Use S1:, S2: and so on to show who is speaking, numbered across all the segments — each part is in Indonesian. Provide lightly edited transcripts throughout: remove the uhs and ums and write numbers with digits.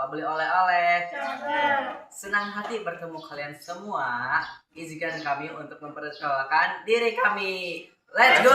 S1: Apakah beli oleh-oleh? Senang hati bertemu kalian semua. Izinkan kami untuk memperkenalkan diri kami. Let's go!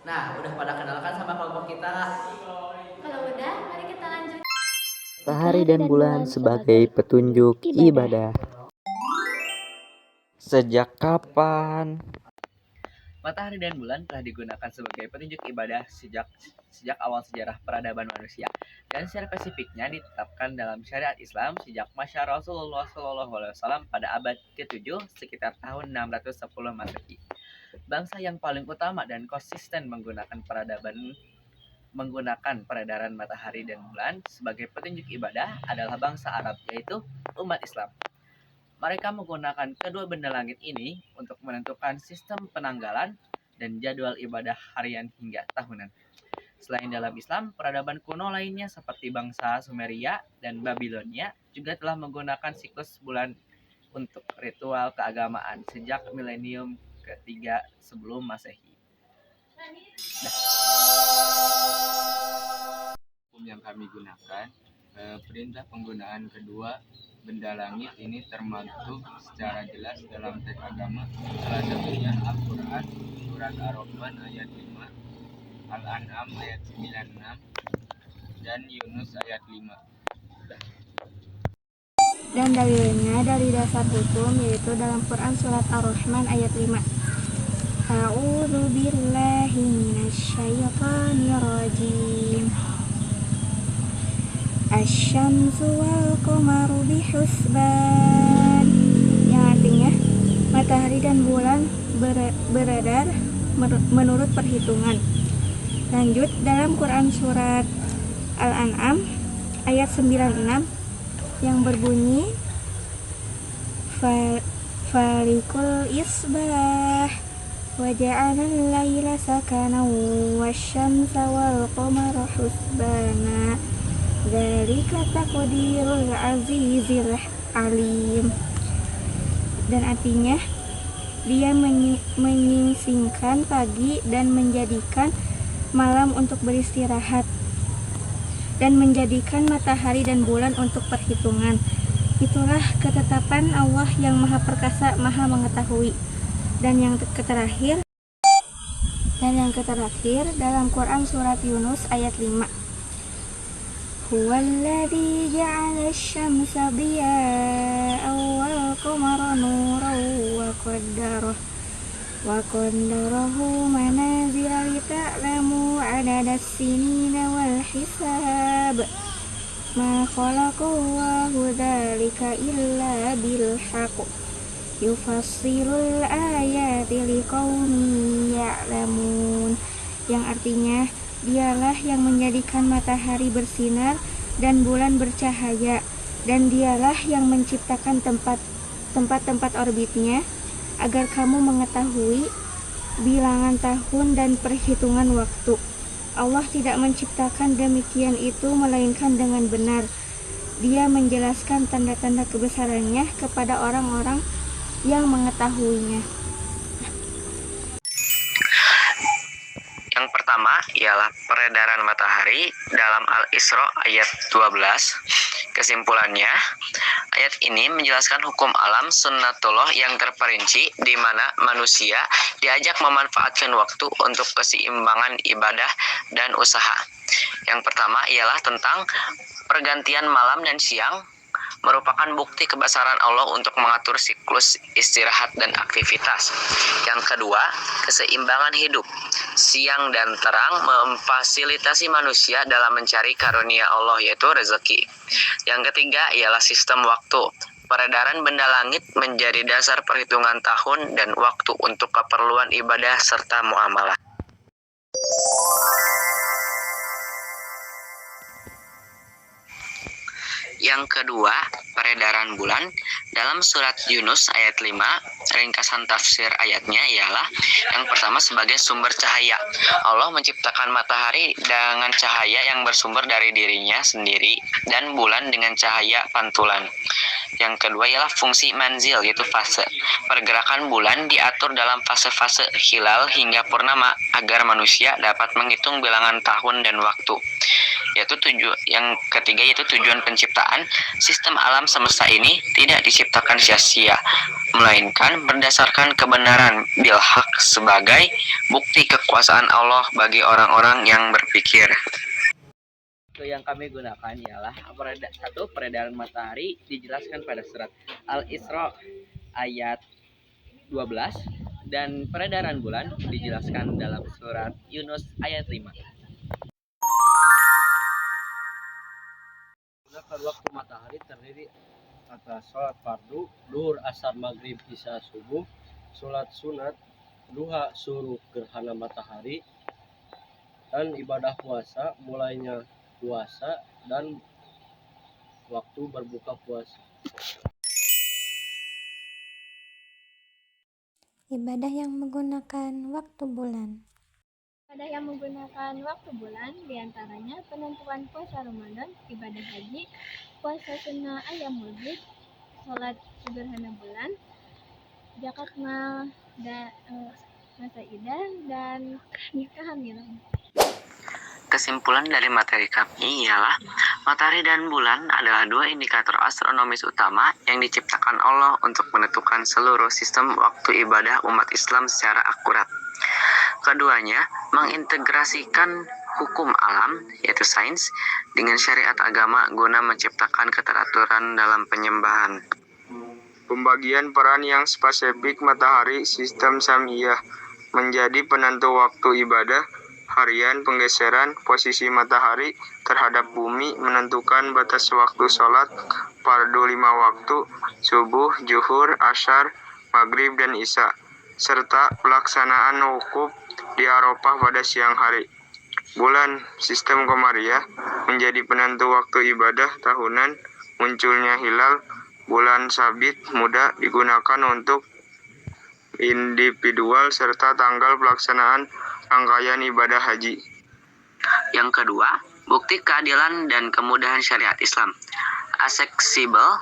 S1: Nah, udah pada kenalkan sama kelompok kita?
S2: Kalau udah, mari kita lanjut.
S3: Matahari dan bulan sebagai petunjuk ibadah. Sejak kapan?
S1: Matahari dan bulan telah digunakan sebagai petunjuk ibadah sejak awal sejarah peradaban manusia, dan secara spesifiknya ditetapkan dalam syariat Islam sejak masa Rasulullah SAW pada abad ke-7 sekitar tahun 610 Masehi. Bangsa yang paling utama dan konsisten menggunakan peredaran matahari dan bulan sebagai petunjuk ibadah adalah bangsa Arab, yaitu umat Islam. Mereka menggunakan kedua benda langit ini untuk menentukan sistem penanggalan dan jadwal ibadah harian hingga tahunan. Selain dalam Islam, peradaban kuno lainnya seperti bangsa Sumeria dan Babilonia juga telah menggunakan siklus bulan untuk ritual keagamaan sejak milenium ketiga sebelum Masehi.
S4: Hukum yang kami gunakan, perintah penggunaan kedua benda langit ini termaktub secara jelas dalam teks agama, salah satunya Al-Quran, surat Ar-Rahman ayat 5, Al-An'am ayat 96, dan Yunus ayat 5.
S2: Dan dalilnya dari dasar hukum, yaitu dalam Quran surat Ar-Rahman ayat 5. A'udzu billahi minasyaitonir rajim. Asy-syamsu wal qamaru bihusban. Yang artinya matahari dan bulan beredar menurut perhitungan. Lanjut dalam Quran surat Al-An'am ayat 96 yang berbunyi falikul isbah wa ja'alal laila sakana wasyamsa wal qamara husbana dzalika taqdirul azizil alim. Dan artinya dia menyingsingkan pagi dan menjadikan malam untuk beristirahat, dan menjadikan matahari dan bulan untuk perhitungan. Itulah ketetapan Allah yang Maha Perkasa, Maha Mengetahui. Dan yang terakhir dalam Quran surat Yunus ayat 5. Huwallazi ja'ala asy-syamsa diya'an wal qamara nuran wa qaddarahu manazila lita'lamu 'adadas sinina wal hisab ma khalaqallahu dzalika illa bil haqq yufassilul ayati liqaumin ya'lamun. Yang artinya dialah yang menjadikan matahari bersinar dan bulan bercahaya, dan dialah yang menciptakan tempat-tempat orbitnya agar kamu mengetahui bilangan tahun dan perhitungan waktu. Allah tidak menciptakan demikian itu melainkan dengan benar. Dia menjelaskan tanda-tanda kebesarannya kepada orang-orang yang mengetahuinya.
S3: Yang pertama ialah peredaran matahari dalam Al-Isra ayat 12. Kesimpulannya, ayat ini menjelaskan hukum alam sunnatullah yang terperinci di mana manusia diajak memanfaatkan waktu untuk keseimbangan ibadah dan usaha. Yang pertama ialah tentang pergantian malam dan siang, merupakan bukti kebesaran Allah untuk mengatur siklus istirahat dan aktivitas. Yang kedua, keseimbangan hidup. Siang dan terang memfasilitasi manusia dalam mencari karunia Allah, yaitu rezeki. Yang ketiga ialah sistem waktu. Peredaran benda langit menjadi dasar perhitungan tahun dan waktu untuk keperluan ibadah serta muamalah. Yang kedua, peredaran bulan. Dalam surat Yunus ayat 5, ringkasan tafsir ayatnya ialah yang pertama sebagai sumber cahaya. Allah menciptakan matahari dengan cahaya yang bersumber dari dirinya sendiri dan bulan dengan cahaya pantulan. Yang kedua ialah fungsi manzil, yaitu fase. Pergerakan bulan diatur dalam fase-fase hilal hingga purnama agar manusia dapat menghitung bilangan tahun dan waktu. Yang ketiga yaitu tujuan penciptaan. Sistem alam semesta ini tidak diciptakan sia-sia, melainkan berdasarkan kebenaran bilhaq sebagai bukti kekuasaan Allah bagi orang-orang yang berpikir.
S1: Yang kami gunakan ialah satu, peredaran matahari dijelaskan pada surat Al-Isra ayat 12 dan peredaran bulan dijelaskan dalam surat Yunus ayat 5.
S5: Gunakan waktu matahari terdiri atas sholat fardu, duhur, asar, maghrib, isya, subuh, sholat sunat, duha, suruh, gerhana matahari, dan ibadah puasa, mulainya puasa dan waktu berbuka puasa.
S6: Ibadah yang menggunakan waktu bulan.
S2: Ibadah yang menggunakan waktu bulan diantaranya penentuan puasa Ramadan, ibadah haji, puasa sunnah ayamul bid, sholat gerhana bulan, zakat masa idah, dan kehamilan.
S3: Kesimpulan dari materi kami ialah matahari dan bulan adalah dua indikator astronomis utama yang diciptakan Allah untuk menentukan seluruh sistem waktu ibadah umat Islam secara akurat. Keduanya mengintegrasikan hukum alam, yaitu sains, dengan syariat agama guna menciptakan keteraturan dalam penyembahan. Pembagian peran yang spesifik matahari sistem Samiyah menjadi penentu waktu ibadah harian. Penggeseran posisi matahari terhadap bumi menentukan batas waktu sholat fardu 5 waktu, subuh, zuhur, asyar, maghrib, dan isya, serta pelaksanaan wukuf di Arafah pada siang hari. Bulan sistem Qamariyah menjadi penentu waktu ibadah tahunan. Munculnya hilal bulan sabit mudah digunakan untuk individual serta tanggal pelaksanaan rangkaian ibadah haji. Yang kedua, bukti keadilan dan kemudahan syariat Islam. Aksesibel,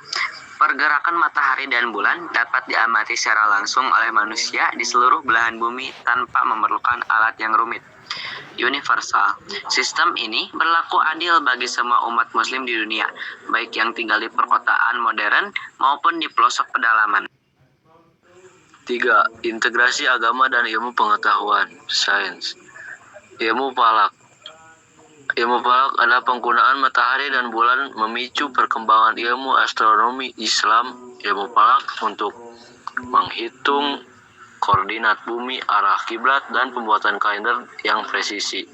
S3: pergerakan matahari dan bulan dapat diamati secara langsung oleh manusia di seluruh belahan bumi tanpa memerlukan alat yang rumit. Universal, sistem ini berlaku adil bagi semua umat muslim di dunia, baik yang tinggal di perkotaan modern maupun di pelosok pedalaman.
S5: 3. Integrasi agama dan ilmu pengetahuan, sains. Ilmu falak. Ilmu falak adalah penggunaan matahari dan bulan memicu perkembangan ilmu astronomi Islam. Ilmu falak untuk menghitung koordinat bumi, arah kiblat, dan pembuatan kalender yang presisi.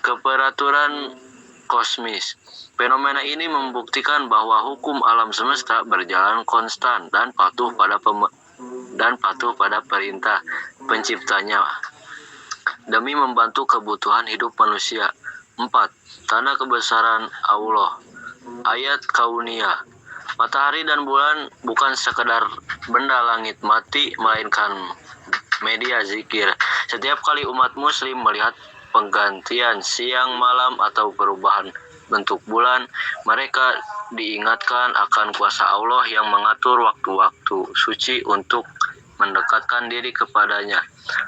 S5: Keperaturan kosmis. Fenomena ini membuktikan bahwa hukum alam semesta berjalan konstan dan patuh pada perintah penciptanya demi membantu kebutuhan hidup manusia. 4. Tanda kebesaran Allah. Ayat kauniyah. Matahari dan bulan bukan sekedar benda langit mati, melainkan media zikir. Setiap kali umat muslim melihat penggantian siang malam atau perubahan bentuk bulan, mereka diingatkan akan kuasa Allah yang mengatur waktu-waktu suci untuk mendekatkan diri kepadanya.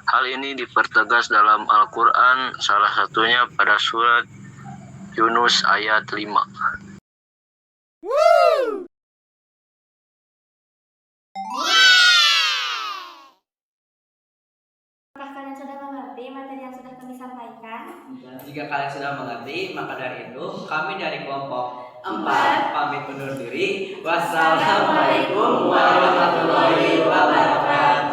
S5: Hal ini dipertegas dalam Al-Quran, salah satunya pada surat Yunus ayat 5.
S2: Apakah kalian sudah mengerti materi yang sudah kami sampaikan?
S1: Jika kalian sudah mengerti, maka dari itu kami dari kelompok 4 pamit undur diri. Wassalamualaikum warahmatullahi wabarakatuh.